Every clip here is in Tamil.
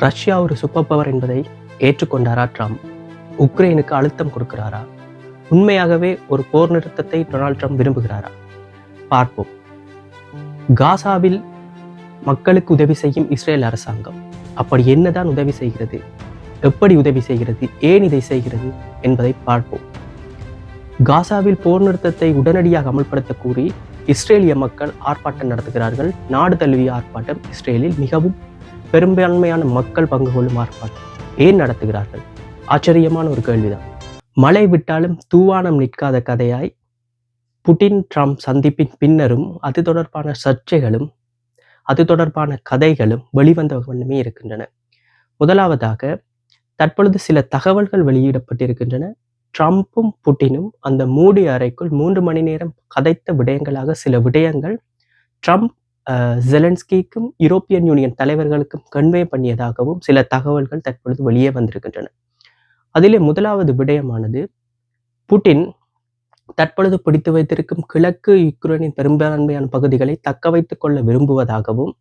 ரஷ்யா ஒரு சூப்பர் பவர் என்பதை ஏற்றுக்கொண்டாரா ட்ரம்ப்? உக்ரைனுக்கு அழுத்தம் கொடுக்கிறாரா? உண்மையாகவே ஒரு போர் நிறுத்தத்தை டொனால்ட் ட்ரம்ப் விரும்புகிறாரா? பார்ப்போம். காசாவில் மக்களுக்கு உதவி செய்யும் இஸ்ரேல் அரசாங்கம் அப்படி என்னதான் உதவி செய்கிறது, எப்படி உதவி செய்கிறது, ஏன் இதை செய்கிறது என்பதை பார்ப்போம். காசாவில் போர் நிறுத்தத்தை உடனடியாக அமல்படுத்த கூறி இஸ்ரேலிய மக்கள் ஆர்ப்பாட்டம் நடத்துகிறார்கள். நாடு தழுவிய ஆர்ப்பாட்டம். இஸ்ரேலில் மிகவும் பெரும்பான்மையான மக்கள் பங்கு கொள்ளும் ஆர்ப்பாட்டம். ஏன் நடத்துகிறார்கள்? ஆச்சரியமான ஒரு கேள்விதான். மழை விட்டாலும் தூவானம் நிற்காத கதையாய் புட்டின் ட்ரம்ப் சந்திப்பின் பின்னரும் அது தொடர்பான சர்ச்சைகளும் அது தொடர்பான கதைகளும் வெளிவந்த வண்ணமே இருக்கின்றன. முதலாவதாக தற்பொழுது சில தகவல்கள் வெளியிடப்பட்டிருக்கின்றன. ட்ரம்ப்பும் புட்டினும் அந்த மூடிய அறைக்குள் 3 மணி நேரம் கதைத்த விடயங்களாக சில விடயங்கள் ட்ரம்ப் ஜெலன்ஸ்கிக்கும் யூரோப்பியன் யூனியன் தலைவர்களுக்கும் கன்வே பண்ணியதாகவும் சில தகவல்கள் தற்பொழுது வெளியே வந்திருக்கின்றன. அதிலே முதலாவது விடயமானது, புட்டின் தற்பொழுது பிடித்து வைத்திருக்கும் கிழக்கு யுக்ரைனின் பெரும்பான்மையான பகுதிகளை தக்க வைத்துக் கொள்ள விரும்புவதாகவும்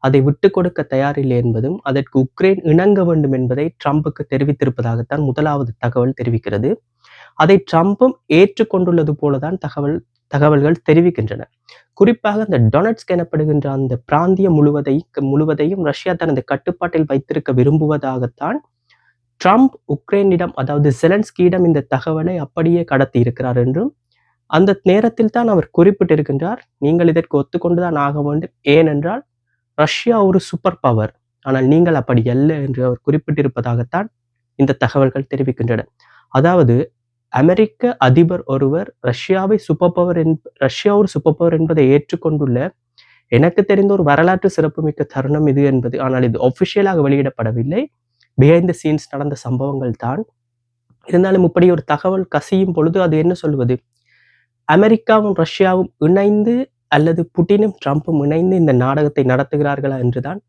அதை விட்டுக் கொடுக்க தயாரில்லை என்பதும் அதற்கு உக்ரைன் இணங்க வேண்டும் என்பதை ட்ரம்புக்கு தெரிவித்திருப்பதாகத்தான் முதலாவது தகவல் தெரிவிக்கிறது. அதை ட்ரம்பும் ஏற்றுக்கொண்டுள்ளது போலதான் தகவல்கள் தெரிவிக்கின்றன. குறிப்பாக அந்த டொனட்ஸ்க் எனப்படுகின்ற அந்த பிராந்தியம் முழுவதையும் ரஷ்யா தனது கட்டுப்பாட்டில் வைத்திருக்க விரும்புவதாகத்தான் ட்ரம்ப் உக்ரைனிடம், அதாவது ஜெலன்ஸ்கியிடம் இந்த தகவலை அப்படியே கடத்தி இருக்கிறார் என்றும் அந்த நேரத்தில் தான் அவர் குறிப்பிட்டிருக்கின்றார், நீங்கள் இதற்கு ஒத்துக்கொண்டுதான் ஆக வேண்டும், ஏனென்றால் ரஷ்யா ஒரு சூப்பர் பவர், ஆனால் நீங்கள் அப்படி அல்ல என்று அவர் குறிப்பிட்டிருப்பதாகத்தான் இந்த தகவல்கள் தெரிவிக்கின்றன. அதாவது அமெரிக்க அதிபர் ஒருவர் ரஷ்யா ஒரு சூப்பர் பவர் என்பதை ஏற்றுக்கொண்டுள்ள எனக்கு தெரிந்த ஒரு வரலாற்று சிறப்புமிக்க தருணம் இது என்பது. ஆனால் இது ஒபிஷியலாக வெளியிடப்படவில்லை, பிஹைண்ட் த சீன்ஸ் நடந்த சம்பவங்கள் தான். இருந்தாலும் இப்படி ஒரு தகவல் கசியும் பொழுது அது என்ன சொல்வது, அமெரிக்காவும் ரஷ்யாவும் இணைந்து அல்லது புட்டினும் ட்ரம்பும் இணைந்து இந்த நாடகத்தை நடத்துகிறார்களா என்றுதான்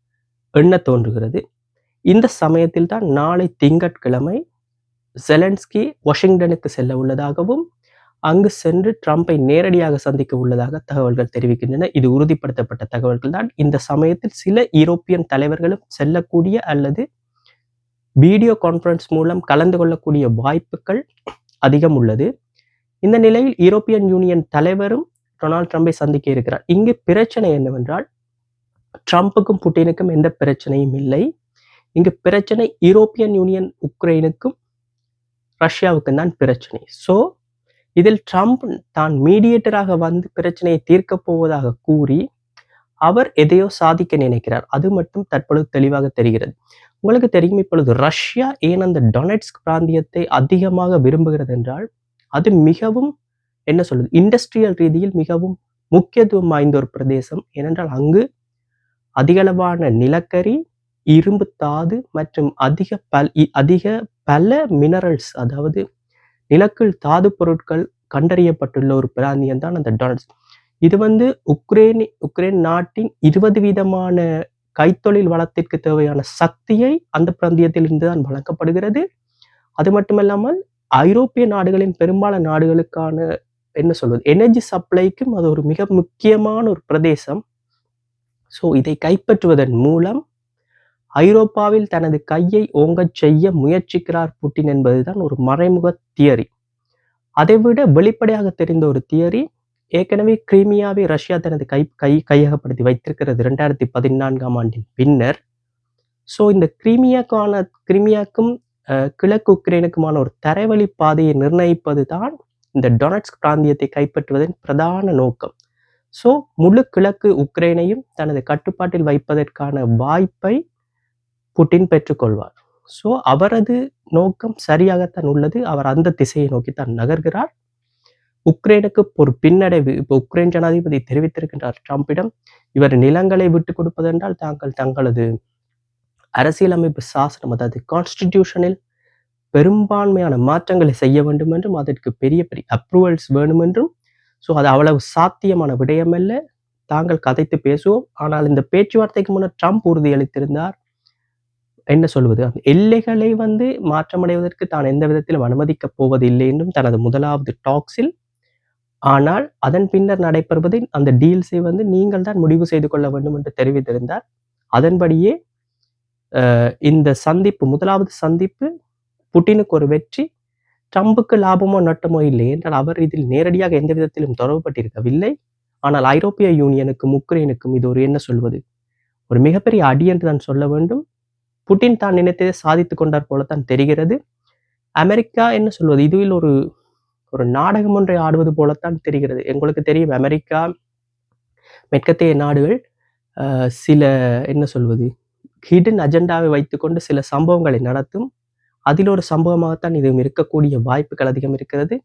எண்ண தோன்றுகிறது. இந்த சமயத்தில் தான் நாளை திங்கட்கிழமை ஜெலன்ஸ்கி வாஷிங்டனுக்கு செல்ல உள்ளதாகவும் அங்கு சென்று ட்ரம்பை நேரடியாக சந்திக்க உள்ளதாக தகவல்கள் தெரிவிக்கின்றன. இது உறுதிப்படுத்தப்பட்ட தகவல்கள் தான். இந்த சமயத்தில் சில யூரோப்பியன் தலைவர்களும் செல்லக்கூடிய அல்லது வீடியோ கான்பரன்ஸ் மூலம் கலந்து கொள்ளக்கூடிய வாய்ப்புகள் அதிகம் உள்ளது. இந்த நிலையில் யூரோப்பியன் யூனியன் தலைவரும் டொனால்ட் ட்ரம்பை சந்திக்க இருக்கிறார். இங்கு பிரச்சனை என்னவென்றால், ட்ரம்புக்கும் புட்டினுக்கும் எந்த பிரச்சனையும் இல்லை. இங்கு பிரச்சனை யூரோப்பியன் யூனியன் உக்ரைனுக்கும் ரஷ்யாவுக்கும் தான் பிரச்சனை. ஸோ இதில் ட்ரம்ப் தான் மீடியேட்டராக வந்து பிரச்சனையை தீர்க்கப் போவதாக கூறி அவர் எதையோ சாதிக்க நினைக்கிறார். அது மட்டும் தற்பொழுது தெளிவாக தெரிகிறது. உங்களுக்கு தெரியும், இப்பொழுது ரஷ்யா ஏன் அந்த டொனெட்ஸ்க் பிராந்தியத்தை அதிகமாக விரும்புகிறது என்றால், அது மிகவும் என்ன சொல்வது, இண்டஸ்ட்ரியல் ரீதியில் மிகவும் முக்கியத்துவம் வாய்ந்த ஒரு பிரதேசம். ஏனென்றால் அங்கு அதிகளவான நிலக்கரி, இரும்பு தாது மற்றும் அதிக பல மினரல்ஸ், அதாவது நிலக்கீழ் தாது பொருட்கள் கண்டறியப்பட்டுள்ள ஒரு பிராந்தியம் தான் அந்த டொனட்ஸ்க். இது உக்ரைன் நாட்டின் 20% கைத்தொழில் வளத்திற்கு தேவையான சக்தியை அந்த பிராந்தியத்தில் இருந்துதான் வழங்கப்படுகிறது. அது மட்டுமல்லாமல் ஐரோப்பிய நாடுகளின் பெரும்பாலான நாடுகளுக்கான என்ன சொல்வது, எனர்ஜி சப்ளைக்கும் அது ஒரு மிக முக்கியமான ஒரு பிரதேசம். ஸோ இதை கைப்பற்றுவதன் மூலம் ஐரோப்பாவில் தனது கையை ஓங்கச் செய்ய முயற்சிக்கிறார் புட்டின் என்பதுதான் ஒரு மறைமுக தியரி. அதைவிட வெளிப்படையாக தெரிந்த ஒரு தியரி, ஏற்கனவே கிரீமியாவை ரஷ்யா தனது கையகப்படுத்தி வைத்திருக்கிறது 2014ஆம் ஆண்டின் பின்னர். ஸோ இந்த கிரீமியாக்கும் கிழக்கு உக்ரைனுக்குமான ஒரு தரைவழி பாதையை நிர்ணயிப்பது தான் இந்த டொனட்ஸ்க் பிராந்தியத்தை கைப்பற்றுவதன் பிரதான நோக்கம். ஸோ முழு கிழக்கு உக்ரைனையும் தனது கட்டுப்பாட்டில் வைப்பதற்கான வாய்ப்பை புட்டின் பெற்றுக்கொள்வார். ஸோ அவரது நோக்கம் சரியாகத்தான் உள்ளது. அவர் அந்த திசையை நோக்கித்தான் நகர்கிறார். உக்ரைனுக்கு ஒரு பின்னடைவு இப்போ உக்ரைன் ஜனாதிபதி தெரிவித்திருக்கின்றார் ட்ரம்பிடம், இவர் நிலங்களை விட்டுக் கொடுப்பதென்றால் தாங்கள் தங்களது அரசியலமைப்பு சாசனம், அதாவது கான்ஸ்டிடியூஷனில் பெரும்பான்மையான மாற்றங்களை செய்ய வேண்டும் என்றும் அதற்கு பெரிய அப்ரூவல்ஸ் வேணும் என்றும். ஸோ அது அவ்வளவு சாத்தியமான விடயமல்ல, தாங்கள் கதைத்து பேசுவோம். ஆனால் இந்த பேச்சுவார்த்தைக்கு முன்னர் ட்ரம்ப் உறுதியளித்திருந்தார், என்ன சொல்வது, அந்த எல்லைகளை மாற்றமடைவதற்கு தான் எந்த விதத்திலும் அனுமதிக்கப் போவதில்லை என்றும் தனது முதலாவது டாக்ஸில். ஆனால் அதன் பின்னர் நடைபெறுவதை அந்த டீல்ஸை நீங்கள் தான் முடிவு செய்து கொள்ள வேண்டும் என்று தெரிவித்திருந்தார். அதன்படியே இந்த சந்திப்பு முதலாவது சந்திப்பு புட்டினுக்கு ஒரு வெற்றி, ட்ரம்புக்கு லாபமோ நட்டமோ இல்லை என்றால் அவர் இதில் நேரடியாக எந்த விதத்திலும் தொடர்புபட்டிருக்கவில்லை. ஆனால் ஐரோப்பிய யூனியனுக்கும் உக்ரைனுக்கும் இது ஒரு என்ன சொல்வது, ஒரு மிகப்பெரிய அடி என்று தான் சொல்ல வேண்டும். புட்டின் தான் நினைத்ததை சாதித்துக் கொண்டார் போலத்தான் தெரிகிறது. அமெரிக்கா என்ன சொல்வது, இதுவில் ஒரு ஒரு நாடகம் ஒன்றை ஆடுவது போலத்தான் தெரிகிறது. உங்களுக்கு தெரியும், அமெரிக்கா, மேற்கத்திய நாடுகள் சில என்ன சொல்வது, ஹிடன் அஜெண்டாவை வைத்துக்கொண்டு சில சம்பவங்களை நடத்தும். அதில் ஒரு சம்பவமாகத்தான் இதுவும் இருக்கக்கூடிய வாய்ப்புகள் அதிகம் இருக்கிறது.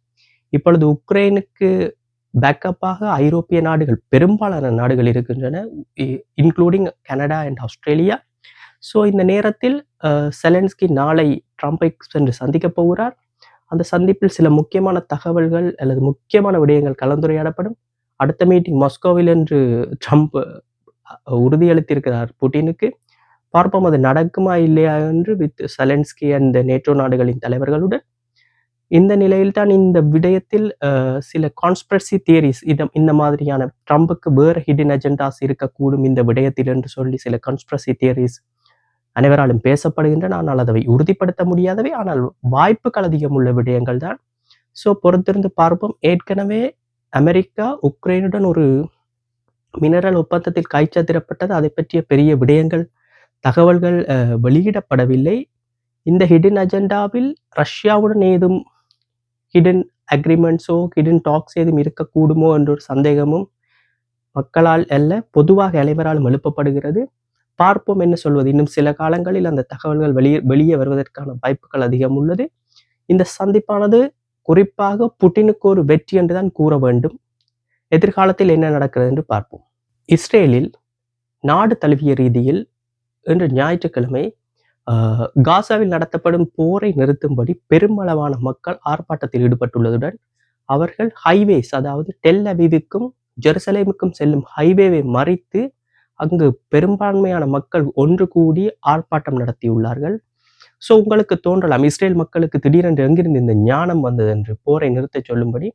இப்பொழுது உக்ரைனுக்கு பேக்கப்பாக ஐரோப்பிய நாடுகள், பெரும்பாலான நாடுகள் இருக்கின்றன, including Canada and Australia. So இந்த நேரத்தில் செலன்ஸ்கி நாளை ட்ரம்பை சென்று சந்திக்கப் போகிறார். அந்த சந்திப்பில் சில முக்கியமான தகவல்கள் அல்லது முக்கியமான விடயங்கள் கலந்துரையாடப்படும். அடுத்த மீட்டிங் மாஸ்கோவில் என்று ட்ரம்ப் உறுதியளித்திருக்கிறார் புட்டினுக்கு. பார்ப்போம் அது நடக்குமா இல்லையா என்று வித் செலன்ஸ்கி அண்ட் நேட்டோ நாடுகளின் தலைவர்களுடன். இந்த நிலையில் தான் இந்த விடயத்தில் சில கான்ஸ்பிரசி தியரிஸ், இந்த மாதிரியான ட்ரம்புக்கு வேறு ஹிடன் அஜெண்டாஸ் இருக்கக்கூடும் இந்த விடயத்தில் என்று சொல்லி சில கான்ஸ்பிரசி தியரிஸ் அனைவராலும் பேசப்படுகின்றன. ஆனால் அதை உறுதிப்படுத்த முடியாதவை, ஆனால் வாய்ப்புகள் அதிகம் உள்ள விடயங்கள் தான். ஸோ பொறுத்திருந்து பார்ப்போம். ஏற்கனவே அமெரிக்கா உக்ரைனுடன் ஒரு மினரல் ஒப்பந்தத்தில் கைச்சாத்திடப்பட்டது. அதை பற்றிய பெரிய விடயங்கள், தகவல்கள் வெளியிடப்படவில்லை. இந்த ஹிடன் அஜெண்டாவில் ரஷ்யாவுடன் ஏதும் ஹிடன் அக்ரிமெண்ட்ஸோ ஹிடன் டாக்ஸ் ஏதும் இருக்கக்கூடுமோ என்ற ஒரு சந்தேகமும் மக்களால் அல்ல, பொதுவாக அனைவராலும் எழுப்பப்படுகிறது. பார்ப்போம் என்ன சொல்வது. இன்னும் சில காலங்களில் அந்த தகவல்கள் வெளியே வருவதற்கான வாய்ப்புகள் அதிகம் உள்ளது. இந்த சந்திப்பானது குறிப்பாக புட்டினுக்கு ஒரு வெற்றி என்றுதான் கூற வேண்டும். எதிர்காலத்தில் என்ன நடக்கிறது என்று பார்ப்போம். இஸ்ரேலில் நாடு தழுவிய ரீதியில் இன்று ஞாயிற்றுக்கிழமை காசாவில் நடத்தப்படும் போரை நிறுத்தும்படி பெருமளவான மக்கள் ஆர்ப்பாட்டத்தில் ஈடுபட்டுள்ளதுடன் அவர்கள் ஹைவேஸ், அதாவது டெல் அவீவுக்கும் ஜெருசலேமுக்கும் செல்லும் ஹைவேவை மறித்து அங்கு பெரும்பான்மையான மக்கள் ஒன்று கூடி ஆர்ப்பாட்டம் நடத்தியுள்ளார்கள். ஸோ உங்களுக்கு தோன்றலாம், இஸ்ரேல் மக்களுக்கு திடீரென்று எங்கிருந்து இந்த ஞானம் வந்தது என்று போரை நிறுத்த சொல்லும்படி.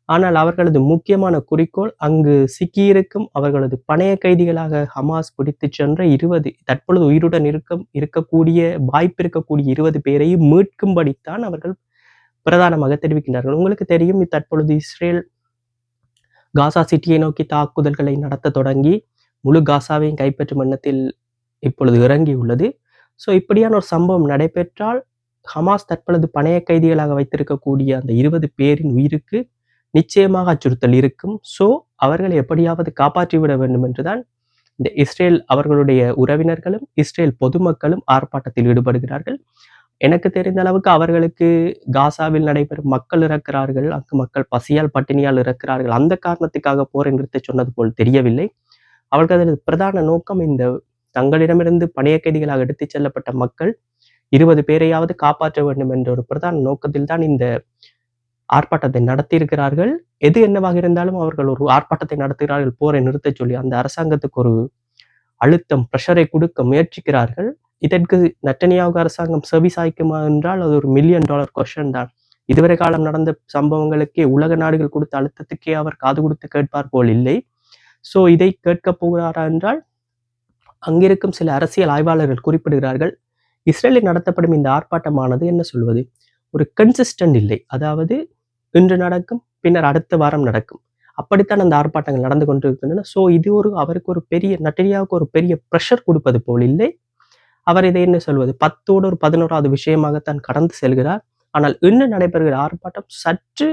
ஆனால் அவர்களது முக்கியமான குறிக்கோள் அங்கு சிக்கியிருக்கும் அவர்களது பணைய கைதிகளாக ஹமாஸ் பிடித்து சென்ற 20 தற்பொழுது உயிருடன் இருக்கக்கூடிய வாய்ப்பு இருக்கக்கூடிய 20 பேரையும் மீட்கும்படித்தான் அவர்கள் பிரதானமாக தெரிவிக்கின்றார்கள். உங்களுக்கு தெரியும், தற்பொழுது இஸ்ரேல் காசா சிட்டியை நோக்கி தாக்குதல்களை நடத்த தொடங்கி முழு காசாவையும் கைப்பற்றும் எண்ணத்தில் இப்பொழுது இறங்கியுள்ளது. ஸோ இப்படியான ஒரு சம்பவம் நடைபெற்றால் ஹமாஸ் தற்பொழுது பணைய கைதிகளாக வைத்திருக்கக்கூடிய அந்த 20 பேரின் உயிருக்கு நிச்சயமாக அச்சுறுத்தல் இருக்கும். ஸோ அவர்களை எப்படியாவது காப்பாற்றிவிட வேண்டும் என்றுதான் இந்த இஸ்ரேல் அவர்களுடைய உறவினர்களும் இஸ்ரேல் பொதுமக்களும் ஆர்ப்பாட்டத்தில் ஈடுபடுகிறார்கள். எனக்கு தெரிந்த அளவுக்கு அவர்களுக்கு காசாவில் நடைபெறும் மக்கள் இறக்கிறார்கள், அங்கு மக்கள் பசியால் பட்டினியால் இறக்கிறார்கள், அந்த காரணத்துக்காக போரை நிறுத்த சொன்னது போல் தெரியவில்லை. அவர்களது பிரதான நோக்கம் இந்த தங்களிடமிருந்து பணைய கைதிகளாக எடுத்துச் செல்லப்பட்ட மக்கள் 20 பேரையாவது காப்பாற்ற வேண்டும் என்ற ஒரு பிரதான நோக்கத்தில் தான் இந்த ஆர்ப்பாட்டத்தை நடத்தியிருக்கிறார்கள். எது என்னவாக இருந்தாலும் அவர்கள் ஒரு ஆர்ப்பாட்டத்தை நடத்துகிறார்கள் போரை நிறுத்த சொல்லி. அந்த அரசாங்கத்துக்கு ஒரு அழுத்தம், பிரஷரை கொடுக்க முயற்சிக்கிறார்கள். இதற்கு நெட்டன்யாகு அரசாங்கம் செவி சாய்க்குமா என்றால் அது ஒரு $1 மில்லியன் கொஸ்டின் தான். இதுவரை காலம் நடந்த சம்பவங்களுக்கே உலக நாடுகள் கொடுத்த அழுத்தத்துக்கே அவர் காது கொடுத்து கேட்பார் போல் இல்லை. ஸோ இதை கேட்கப் போகிறாரா என்றால் அங்கிருக்கும் சில அரசியல் ஆய்வாளர்கள் குறிப்பிடுகிறார்கள், இஸ்ரேலில் நடத்தப்படும் இந்த ஆர்ப்பாட்டமானது என்ன சொல்வது, ஒரு கன்சிஸ்டன்ட் இல்லை. அதாவது இன்று நடக்கும், பின்னர் அடுத்த வாரம் நடக்கும், அப்படித்தான் அந்த ஆர்ப்பாட்டங்கள் நடந்து கொண்டிருக்கின்றன. ஸோ இது அவருக்கு ஒரு பெரிய, நெட்டன்யாவுக்கு ஒரு பெரிய ப்ரெஷர் கொடுப்பது போல் இல்லை. அவர் இதை என்ன சொல்வது, 10ஓடு ஒரு 11வது விஷயமாகத்தான் கடந்து செல்கிறார். ஆனால் இன்னும் நடைபெறுகிற ஆர்ப்பாட்டம் சற்று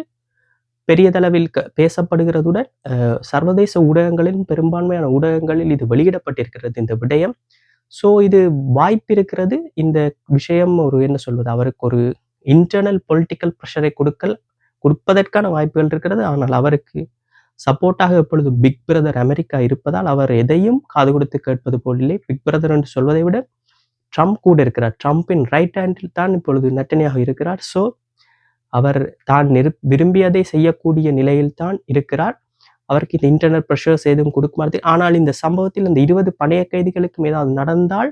பெரியதளவில் பேசப்படுகிறதுடன் சர்வதேச ஊடகங்களிலும் பெரும்பான்மையான ஊடகங்களில் இது வெளியிடப்பட்டிருக்கிறது இந்த விடயம். ஸோ இது வாய்ப்பு இருக்கிறது, இந்த விஷயம் ஒரு என்ன சொல்வது, அவருக்கு ஒரு இன்டர்னல் பொலிட்டிக்கல் ப்ரெஷரை கொடுப்பதற்கான வாய்ப்புகள் இருக்கிறது. ஆனால் அவருக்கு சப்போர்ட்டாக இப்பொழுது பிக் பிரதர் அமெரிக்கா இருப்பதால் அவர் எதையும் காது கொடுத்து கேட்பது போல் இல்லை. பிக் பிரதர் என்று சொல்வதை விட ட்ரம்ப் கூட இருக்கிறார். ட்ரம்பின் ரைட் ஹேண்டில் தான் இப்பொழுது நெட்டன்யாகு இருக்கிறார். ஸோ அவர் தான் விரும்பியதை செய்யக்கூடிய நிலையில் தான் இருக்கிறார். அவருக்கு இந்த இன்டர்னல் ப்ரெஷர்ஸ் எதுவும் கொடுக்க மாட்டேன். ஆனால் இந்த சம்பவத்தில் அந்த 20 பணைய கைதிகளுக்கும் ஏதாவது நடந்தால்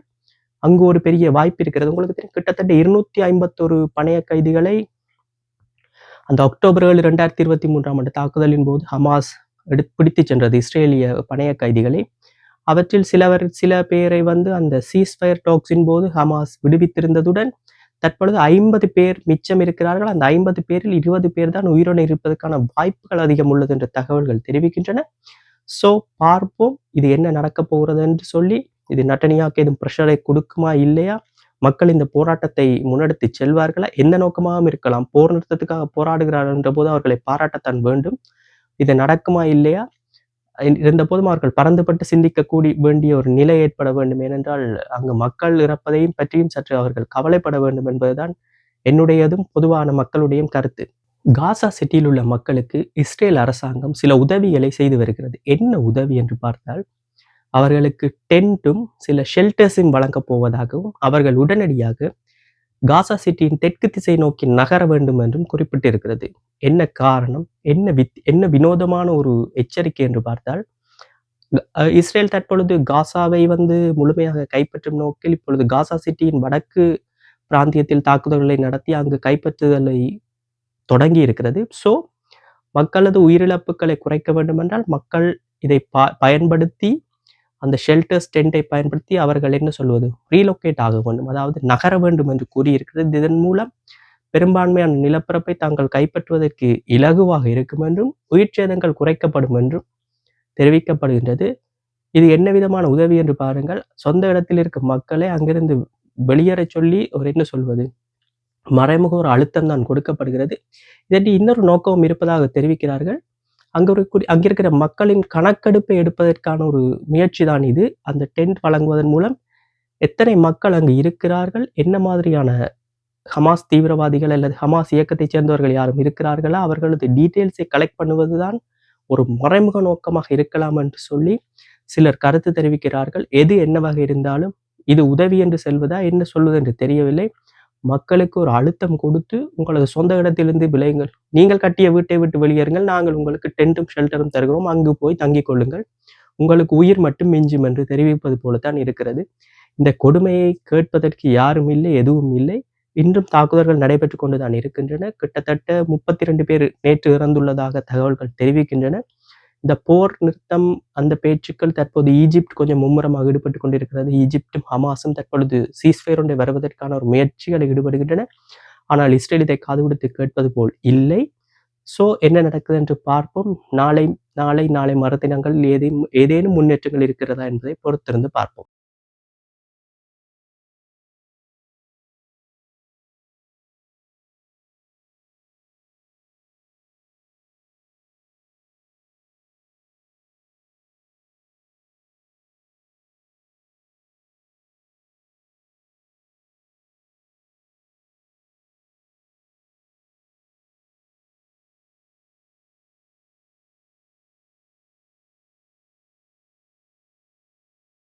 அங்கு ஒரு பெரிய வாய்ப்பு இருக்கிறது. உங்களுக்கு தெரியும், கிட்டத்தட்ட 251 பணைய கைதிகளை அந்த அக்டோபர் 7, 2023 தாக்குதலின் போது ஹமாஸ் பிடித்து சென்றது இஸ்ரேலிய பணைய கைதிகளை. அவற்றில் சில பேரை வந்து அந்த சீஸ்ஃபயர் டாக்ஸின் போது ஹமாஸ் விடுவித்திருந்ததுடன் தற்பொழுது 50 பேர் மிச்சம் இருக்கிறார்கள். அந்த 50 பேரில் 20 பேர் தான் உயிருடன் இருப்பதற்கான வாய்ப்புகள் அதிகம் உள்ளது என்ற தகவல்கள் தெரிவிக்கின்றன. ஸோ பார்ப்போம் இது என்ன நடக்கப் போகிறது என்று சொல்லி. இது நட்டனியாவுக்கு எதுவும் ப்ரெஷரை கொடுக்குமா இல்லையா? மக்கள் இந்த போராட்டத்தை முன்னெடுத்து செல்வார்களா? எந்த நோக்கமாகவும் இருக்கலாம். போர் நிறுத்தத்துக்காக போராடுகிறார்கள் என்ற போது அவர்களை பாராட்டத்தான் வேண்டும். இது நடக்குமா இல்லையா? இருந்தபோதும் அவர்கள் பறந்துபட்டு சிந்திக்க வேண்டிய ஒரு நிலை ஏற்பட வேண்டும். ஏனென்றால் அங்கு மக்கள் இறப்பதையும் பற்றியும் சற்று அவர்கள் கவலைப்பட வேண்டும் என்பதுதான் என்னுடையதும் பொதுவான மக்களுடைய கருத்து. காசா சிட்டியில் உள்ள மக்களுக்கு இஸ்ரேல் அரசாங்கம் சில உதவிகளை செய்து வருகிறது. என்ன உதவி என்று பார்த்தால், அவர்களுக்கு டென்ட்டும் சில ஷெல்டர்ஸும் வழங்கப் போவதாகவும், அவர்கள் உடனடியாக காசா சிட்டியின் தெற்கு திசை நோக்கி நகர வேண்டும் என்றும் குறிப்பிட்டிருக்கிறது. என்ன காரணம்? என்ன வினோதமான ஒரு எச்சரிக்கை என்று பார்த்தால், இஸ்ரேல் தற்பொழுது காசாவை வந்து முழுமையாக கைப்பற்றும் நோக்கில் இப்பொழுது காசா சிட்டியின் வடக்கு பிராந்தியத்தில் தாக்குதல்களை நடத்தி அங்கு கைப்பற்றுதலை தொடங்கி இருக்கிறது. ஸோ மக்களது உயிரிழப்புகளை குறைக்க வேண்டுமென்றால் மக்கள் இதை பயன்படுத்தி அந்த ஷெல்டர்ஸ் டென்ட்டை பயன்படுத்தி அவர்கள் என்ன சொல்வது ரீலோகேட் ஆக வேண்டும், அதாவது நகர வேண்டும் என்று கூறியிருக்கிறது. இதன் மூலம் பெரும்பான்மையான நிலப்பரப்பை தாங்கள் கைப்பற்றுவதற்கு இலகுவாக இருக்கும் என்றும் உயிர் சேதங்கள் குறைக்கப்படும் என்றும் தெரிவிக்கப்படுகின்றது. இது என்ன விதமான உதவி என்று பாருங்கள். சொந்த இடத்தில் இருக்கும் மக்களை அங்கிருந்து வெளியேற சொல்லி ஒரு என்ன சொல்வது மறைமுக ஒரு அழுத்தம் தான் கொடுக்கப்படுகிறது. இதற்கு இன்னொரு நோக்கம் இருப்பதாக தெரிவிக்கிறார்கள். அங்கிருக்கிற மக்களின் கணக்கெடுப்பை எடுப்பதற்கான ஒரு முயற்சி தான் இது. அந்த டென்ட் வழங்குவதன் மூலம் எத்தனை மக்கள் அங்கு இருக்கிறார்கள், என்ன மாதிரியான ஹமாஸ் தீவிரவாதிகள் அல்லது ஹமாஸ் இயக்கத்தைச் சேர்ந்தவர்கள் யாரும் இருக்கிறார்களா, அவர்களது டீட்டெயில்ஸை கலெக்ட் பண்ணுவதுதான் ஒரு மறைமுக நோக்கமாக இருக்கலாம் என்று சொல்லி சிலர் கருத்து தெரிவிக்கிறார்கள். எது என்னவாக இருந்தாலும் இது உதவி என்று செல்வதா என்ன சொல்வது என்று தெரியவில்லை. மக்களுக்கு ஒரு அழுத்தம் கொடுத்து உங்களது சொந்த இடத்திலிருந்து விளையுங்கள், நீங்கள் கட்டிய வீட்டை விட்டு வெளியேறுங்கள், நாங்கள் உங்களுக்கு டென்ட்டும் ஷெல்டரும் தருகிறோம், அங்கு போய் தங்கிக் கொள்ளுங்கள், உங்களுக்கு உயிர் மட்டும் மிஞ்சும் என்று தெரிவிப்பது போலத்தான் இருக்கிறது. இந்த கொடுமையை கேட்பதற்கு யாரும் இல்லை, எதுவும் இல்லை. இன்றும் தாக்குதல்கள் நடைபெற்று கொண்டுதான் இருக்கின்றன. கிட்டத்தட்ட 32 பேர் நேற்று இறந்துள்ளதாக தகவல்கள் தெரிவிக்கின்றன. இந்த போர் நிறுத்தம் அந்த பேச்சுக்கள் தற்போது ஈஜிப்ட் கொஞ்சம் மும்முரமாக ஈடுபட்டு கொண்டிருக்கிறது. ஈஜிப்டும் ஹமாஸும் தற்பொழுது சீஸ்ஃபயர் ஒன்றை வருவதற்கான ஒரு முயற்சிகளில் ஈடுபடுகின்றன. ஆனால் இஸ்ரேல் இதை காது கொடுத்து கேட்பது போல் இல்லை. ஸோ என்ன நடக்குது என்று பார்ப்போம். நாளை மறுதினங்கள் ஏதேனும் முன்னேற்றங்கள் இருக்கிறதா என்பதை பொறுத்திருந்து பார்ப்போம்.